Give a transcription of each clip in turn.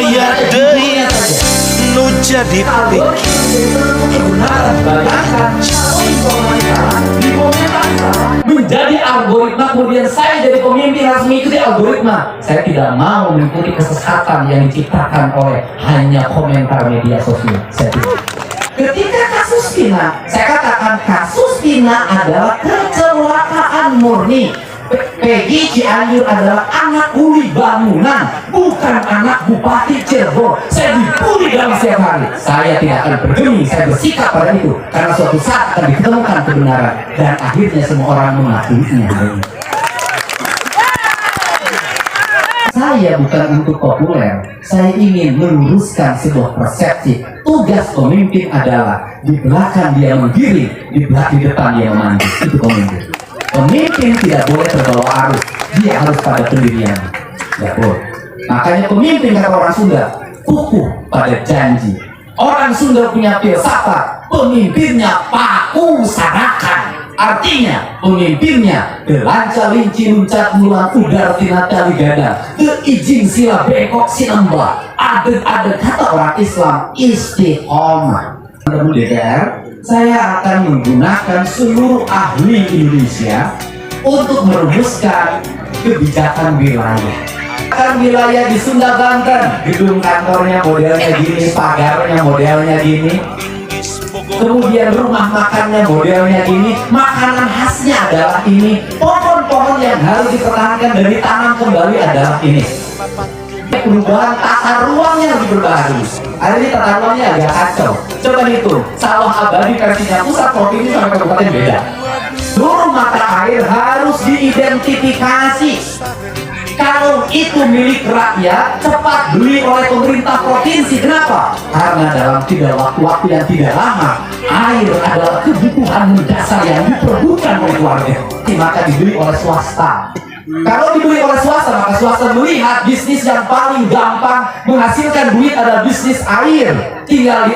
aya deui nu jadi pikir menjadi algoritma, kemudian saya jadi pemimpin harus mengikuti algoritma. Saya tidak mau mengikuti kesesatan yang diciptakan oleh hanya komentar media sosial. Saya tidak. Ketika kasus Tina, saya katakan kasus Tina adalah kecelakaan murni. Peggy Cianjur adalah anak kuli bangunan, bukan anak Bupati Cirebon. Saya dibully dalam setiap hari. Saya tidak akan bergeming, saya bersikap pada itu, karena suatu saat akan ditemukan kebenaran dan akhirnya semua orang mengakuinya. Saya bukan untuk populer, saya ingin meluruskan sebuah persepsi. Tugas pemimpin adalah di belakang dia menggiring, di depan dia memandu. Itu pemimpin. Pemimpin tidak boleh terbawa arus, dia harus pada pendirian. Ya boleh. Makanya pemimpin kata orang Sunda, kukuh pada janji. Orang Sunda punya filsafat, pemimpinnya paku sanakan. Artinya pemimpinnya gelanca linci luncat mulang udar tina tali gadang izin sila bengkok sinamba adet kata orang Islam istiqomah. Menurut DPR, saya akan menggunakan seluruh ahli Indonesia untuk merumuskan kebijakan wilayah. Kan wilayah di Sunda Banten, gedung kantornya modelnya gini, pagarnya modelnya gini, kemudian rumah makannya modelnya gini, makanan khasnya adalah ini, pohon-pohon yang harus dipertahankan dan ditanam kembali adalah ini. Perubahan tata ruangnya lebih berbaru. Hari ini tata ruangnya agak kacau. Coba hitung, sawah abadi versinya pusat, provinsi sampai kabupaten beda. Seluruh mata air harus diidentifikasi. Kalau itu milik rakyat, cepat beli oleh pemerintah provinsi. Kenapa? Karena dalam waktu yang tidak lama, air adalah kebutuhan mendasar yang diperebutkan oleh warga. Maka dibeli oleh swasta. Kalau dibeli oleh swasta, maka swasta melihat bisnis yang paling gampang menghasilkan duit adalah bisnis air. Tinggal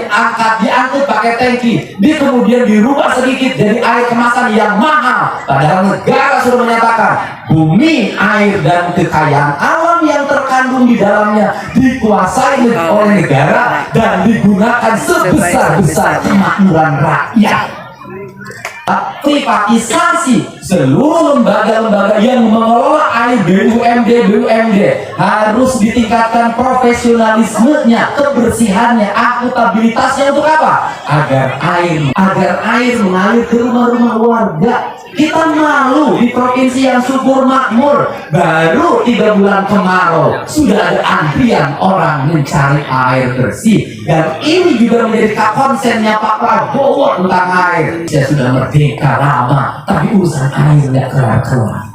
diangkut pakai tangki, dia kemudian dirubah sedikit jadi air kemasan yang mahal. Padahal negara sudah menyatakan bumi, air, dan kekayaan alam yang terkandung di dalamnya dikuasai oleh negara dan digunakan sebesar-besar kemakmuran rakyat. Privatisasi seluruh lembaga-lembaga yang mengelola air BUMD harus ditingkatkan profesionalismenya, kebersihannya, akuntabilitasnya untuk apa? Agar air mengalir ke rumah-rumah warga. Kita malu di provinsi yang subur makmur, baru 3 bulan kemarau sudah ada antrian orang mencari air bersih, dan ini juga menjadi konsennya Pak Prabowo tentang air. Saya sudah merdeka lama, tapi urusan air tidak kelar-kelar.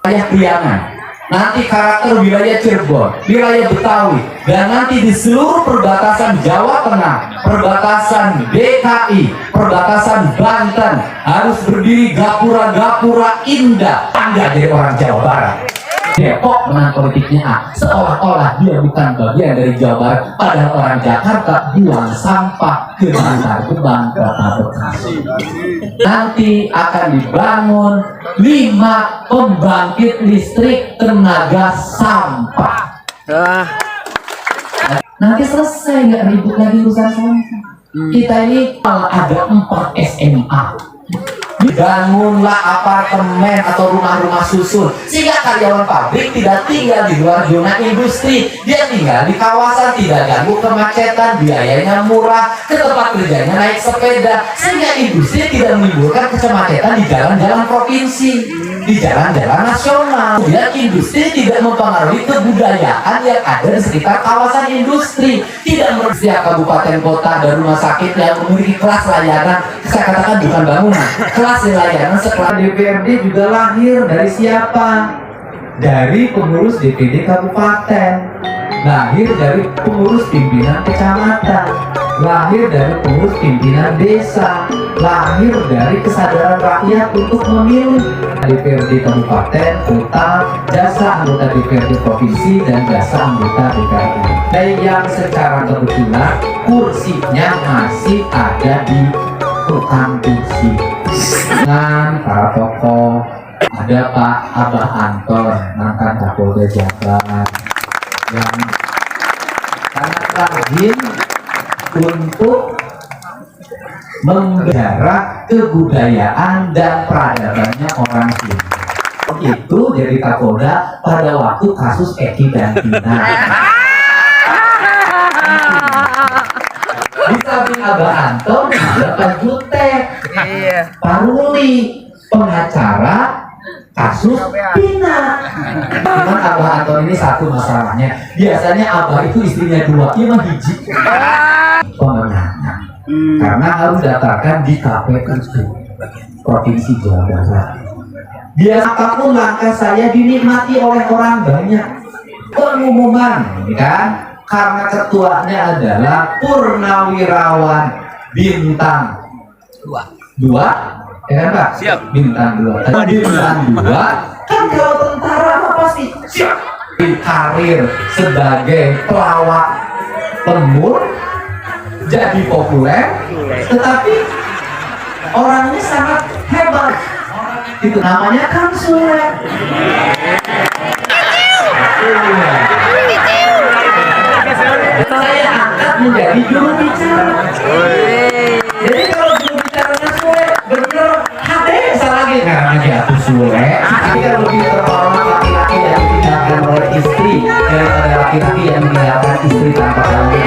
Wilayah Priangan, nanti karakter wilayah Cirebon, wilayah Betawi, dan nanti di seluruh perbatasan Jawa Tengah, perbatasan DKI, perbatasan Banten harus berdiri gapura-gapura indah. Anda dari orang Jawa Barat. Depok menang politiknya A, seolah-olah dia bukan bagian dari Jawa Barat, padahal orang Jakarta buang sampah ke Bantar Gebang, Kota Bekasi. Nanti akan dibangun 5 pembangkit listrik tenaga sampah. Nanti selesai, nggak ribut lagi urusan sampah. Kita ini ada 4 SMA. Dibangunlah apartemen atau rumah-rumah susun sehingga karyawan pabrik tidak tinggal di luar zona industri, dia tinggal di kawasan, tidak ganggu kemacetan, biayanya murah, ke tempat kerjanya naik sepeda, sehingga industri tidak menimbulkan kemacetan di jalan-jalan provinsi, di jalan-jalan nasional. Kemudian industri tidak mempengaruhi kebudayaan yang ada di sekitar kawasan industri, tidak setiap kabupaten kota dan rumah sakit yang memiliki kelas layanan, saya katakan bukan bangunan, kelas layanan setelah DPRD juga lahir dari siapa? Dari pengurus DPD kabupaten, lahir dari pengurus pimpinan kecamatan, lahir dari pengurus pimpinan desa, lahir dari kesadaran rakyat untuk memilih DPRD kabupaten, kota, jasa anggota DPRD provinsi, dan jasa anggota DPRD. Dan yang secara kebetulan kursinya masih ada di tukang kursi. Dengan para tokoh, ada Pak Abah Anton, mantan Kapolda Jabar, yang rajin untuk menggarap kebudayaan dan peradabannya orang Sunda. Itu jadi Kapolda pada waktu kasus Eki dan Tina. Di samping Abah Anton ada Pak Jutek, Paruli, pengacara kasus Tina. Cuman Abah Anton ini satu masalahnya, biasanya Abah itu istrinya dua, dia mah hiji pemenangnya. Karena harus daftarkan di KPU Provinsi Jawa Barat. Biasa apapun langkah saya dinikmati oleh orang banyak. Pengumuman, kan? Karena ketuanya adalah Purnawirawan Bintang 2, ya kan Pak? Siap. Bintang 2. Bintang 2 kan kalau tentara apa pasti siap. Karir sebagai pelawak tempur jadi populer, tetapi orangnya sangat hebat. Itu namanya Kang Sule. Saya angkat menjadi juru bicara. Jadi kalau juru bicaranya Sule bener HD lagi karena dia tuh Sule. Tapi kalau lebih terhormat laki-laki yang ditinggalkan oleh istri daripada laki-laki yang meninggalkan istri tanpa suami.